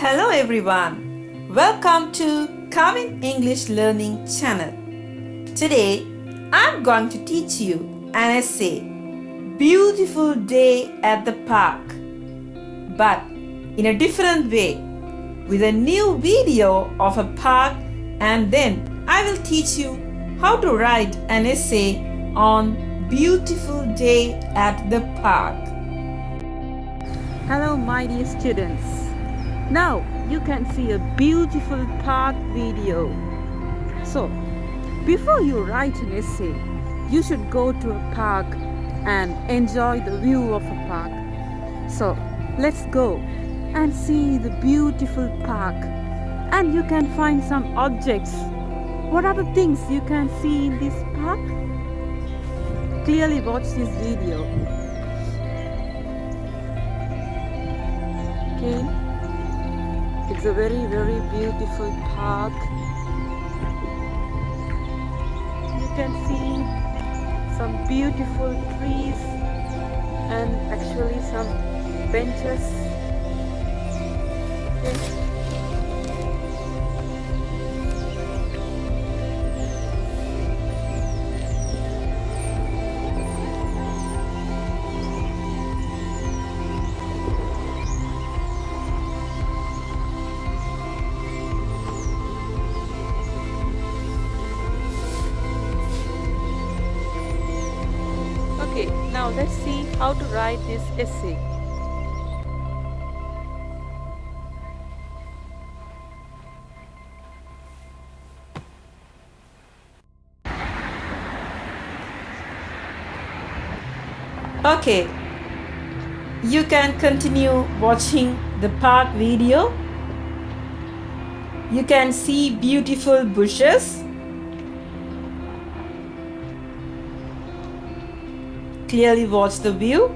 Hello everyone. Welcome to Kavin English Learning Channel. Today I'm going to teach you an essay, Beautiful Day at the Park, but in a different way, with a new video of a park, and then I will teach you how to write an essay on Beautiful Day at the Park. Hello my dear students. Now you can see a beautiful park video. So before you write an essay, you should go to a park and enjoy the view of a park. So let's go and see the beautiful park, and you can find some objects. What are the things you can see in this park? Clearly watch this video. Okay, it's a very beautiful park. You can see some beautiful trees and actually some benches. Okay. Okay, now let's see how to write this essay. Okay, you can continue watching the park video. You can see beautiful bushes. Clearly watch the view.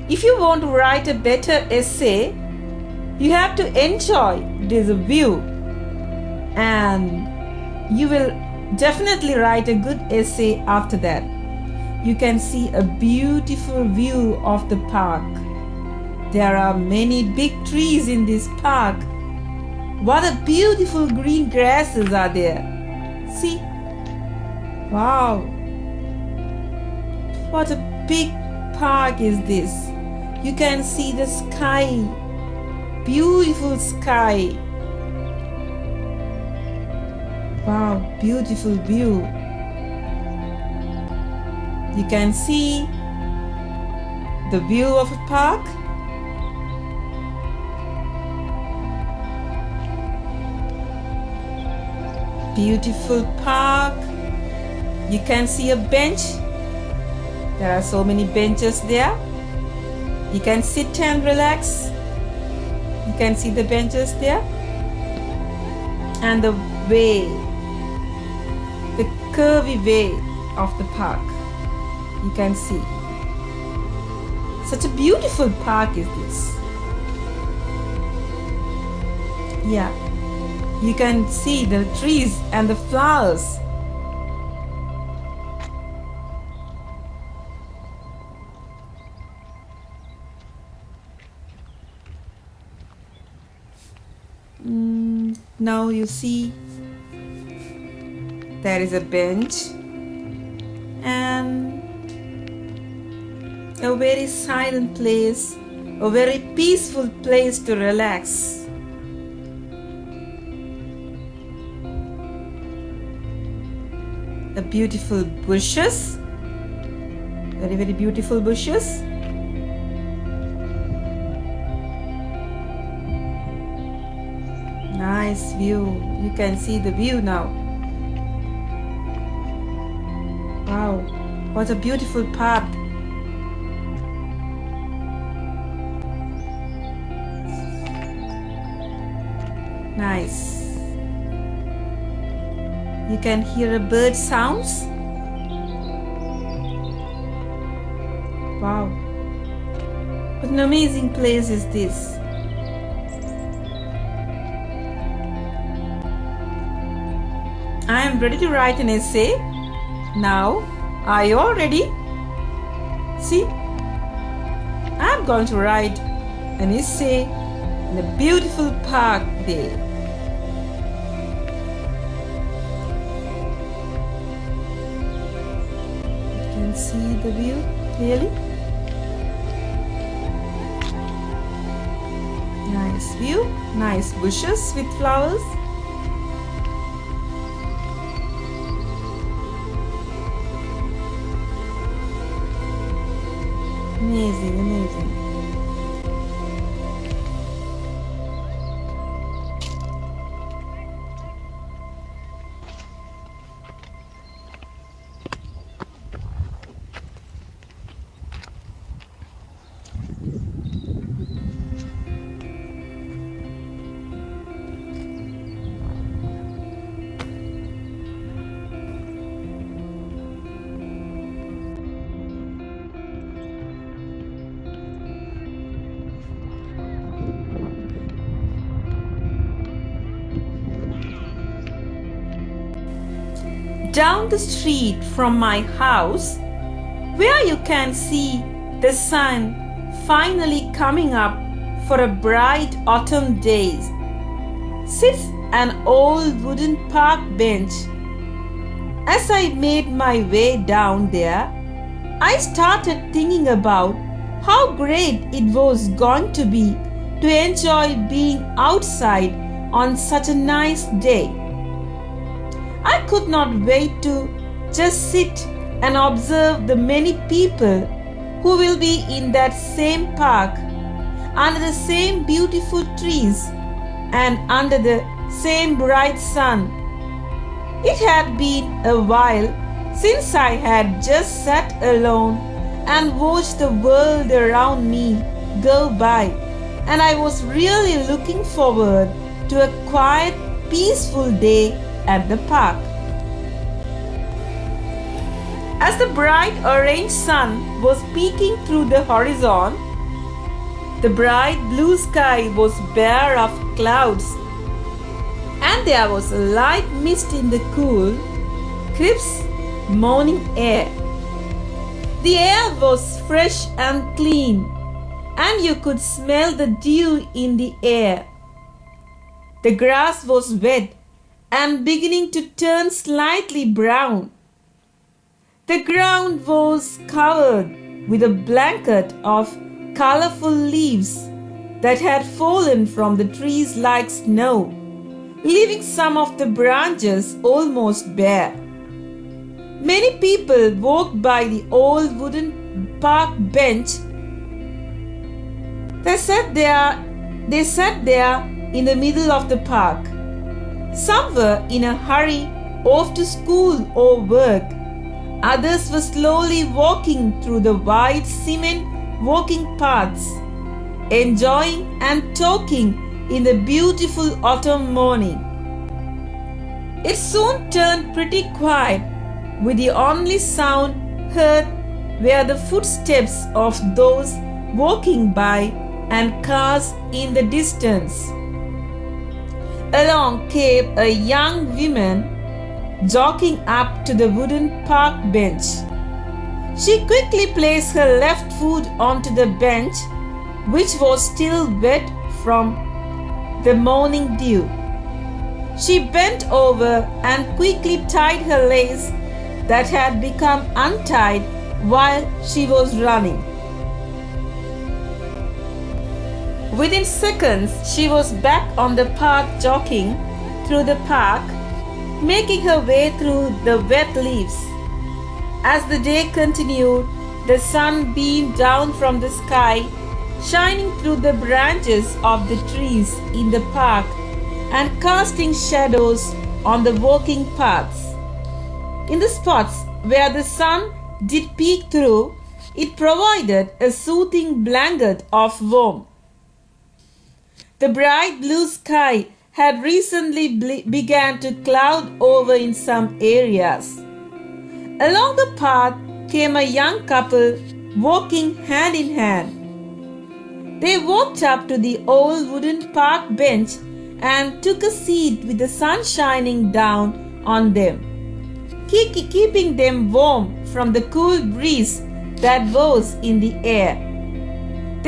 If you want to write a better essay, you have to enjoy this view, and you will definitely write a good essay after that. You can see a beautiful view of the park. There are many big trees in this park. What a beautiful green grasses are there. See? Wow. What a big park is this. You can see the sky. Beautiful sky. Wow, beautiful view. You can see the view of a park. Beautiful park. You can see a bench. There are so many benches there. You can sit and relax. You can see the benches there. And the way, the curvy way of the park. You can see. Such a beautiful park is this. Yeah. You can see the trees and the flowers. Now you see there is a bench and a very silent place, a very peaceful place to relax. The beautiful bushes, very beautiful bushes. Nice view. You can see the view now. Wow, what a beautiful path. Nice. You can hear a bird sounds. Wow, what an amazing place is this. I am ready to write an essay. Now, are you all ready? See, I am going to write an essay in a beautiful park day. You can see the view clearly. Nice view, nice bushes with flowers. Amazing, amazing. Down the street from my house, where you can see the sun finally coming up for a bright autumn day, sits an old wooden park bench. As I made my way down there, I started thinking about how great it was going to be to enjoy being outside on such a nice day. I could not wait to just sit and observe the many people who will be in that same park, under the same beautiful trees and under the same bright sun. It had been a while since I had just sat alone and watched the world around me go by, and I was really looking forward to a quiet, peaceful day at the park. As the bright orange sun was peeking through the horizon, the bright blue sky was bare of clouds, and there was a light mist in the cool, crisp morning air. The air was fresh and clean, and you could smell the dew in the air. The grass was wet and beginning to turn slightly brown. The ground was covered with a blanket of colorful leaves that had fallen from the trees like snow, leaving some of the branches almost bare. Many people walked by the old wooden park bench. They sat there in the middle of the park. Some were in a hurry off to school or work. Others were slowly walking through the wide cement walking paths, enjoying and talking in the beautiful autumn morning. It soon turned pretty quiet, with the only sound heard were the footsteps of those walking by and cars in the distance. Along came a young woman jogging up to the wooden park bench. She quickly placed her left foot onto the bench, which was still wet from the morning dew. She bent over and quickly tied her lace that had become untied while she was running. Within seconds, she was back on the path jogging through the park, making her way through the wet leaves. As the day continued, the sun beamed down from the sky, shining through the branches of the trees in the park and casting shadows on the walking paths. In the spots where the sun did peek through, it provided a soothing blanket of warmth. The bright blue sky had recently begun to cloud over in some areas. Along the path came a young couple walking hand in hand. They walked up to the old wooden park bench and took a seat with the sun shining down on them, keeping them warm from the cool breeze that was in the air.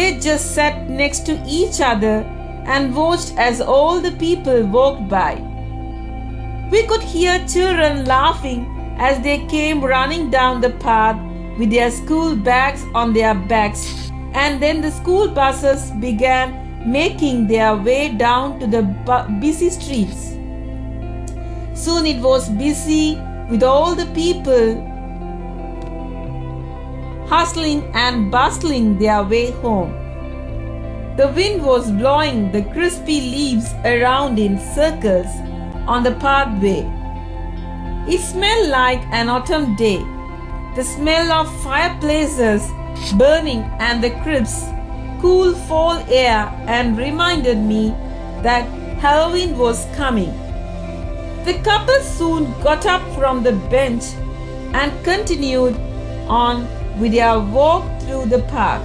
They just sat next to each other and watched as all the people walked by. We could hear children laughing as they came running down the path with their school bags on their backs, and then the school buses began making their way down to the busy streets. Soon it was busy with all the people hustling and bustling their way home. The wind was blowing the crispy leaves around in circles on the pathway. It smelled like an autumn day. The smell of fireplaces burning and the crisp, cool fall air and reminded me that Halloween was coming. The couple soon got up from the bench and continued on with their walk through the park.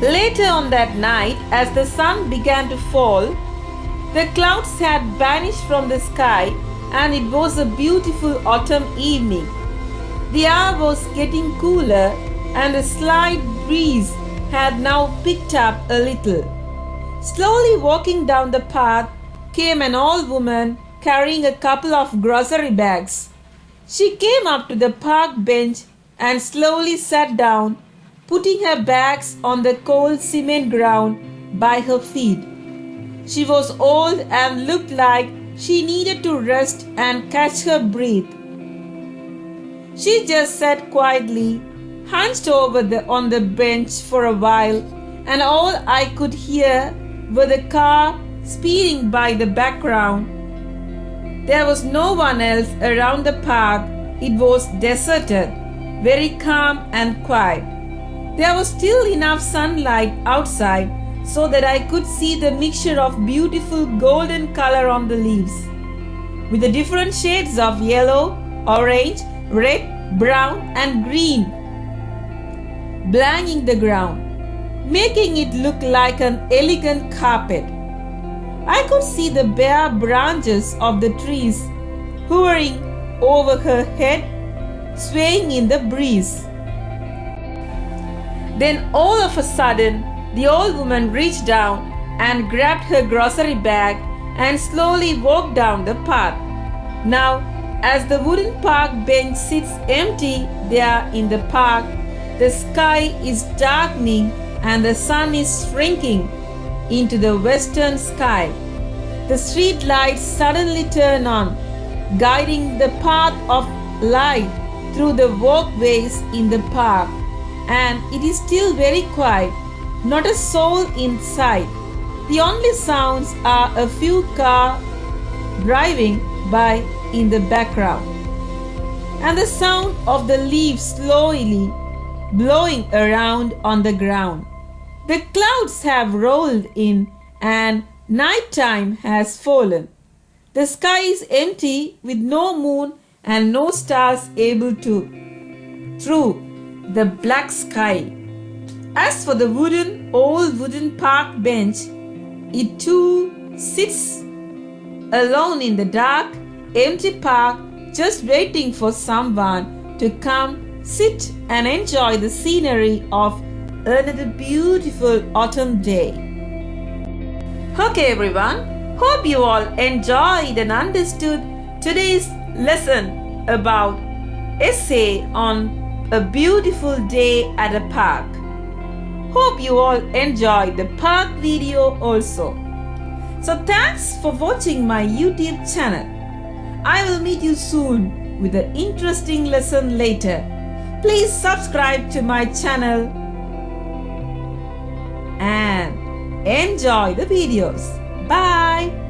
Later on that night, as the sun began to fall, the clouds had vanished from the sky and it was a beautiful autumn evening. The air was getting cooler and a slight breeze had now picked up a little. Slowly walking down the path came an old woman carrying a couple of grocery bags. She came up to the park bench and slowly sat down, putting her bags on the cold cement ground by her feet. She was old and looked like she needed to rest and catch her breath. She just sat quietly, hunched over on the bench for a while, and all I could hear were the car speeding by the background. There was no one else around the park. It was deserted, very calm and quiet. There was still enough sunlight outside so that I could see the mixture of beautiful golden color on the leaves, with the different shades of yellow, orange, red, brown and green blanking the ground, making it look like an elegant carpet. I could see the bare branches of the trees hovering over her head, swaying in the breeze. Then all of a sudden, the old woman reached down and grabbed her grocery bag and slowly walked down the path. Now, as the wooden park bench sits empty there in the park, the sky is darkening and the sun is shrinking into the western sky. The street lights suddenly turn on, guiding the path of light through the walkways in the park, and it is still very quiet, not a soul in sight. The only sounds are a few cars driving by in the background, and the sound of the leaves slowly blowing around on the ground. The clouds have rolled in and nighttime has fallen. The sky is empty with no moon and no stars able to through the black sky. As for the old wooden park bench, it too sits alone in the dark, empty park, just waiting for someone to come sit and enjoy the scenery of another beautiful autumn day. Okay everyone, hope you all enjoyed and understood today's lesson about essay on a beautiful day at a park. Hope you all enjoyed the park video also. So thanks for watching my YouTube channel. I will meet you soon with an interesting lesson later. Please subscribe to my channel and enjoy the videos. Bye.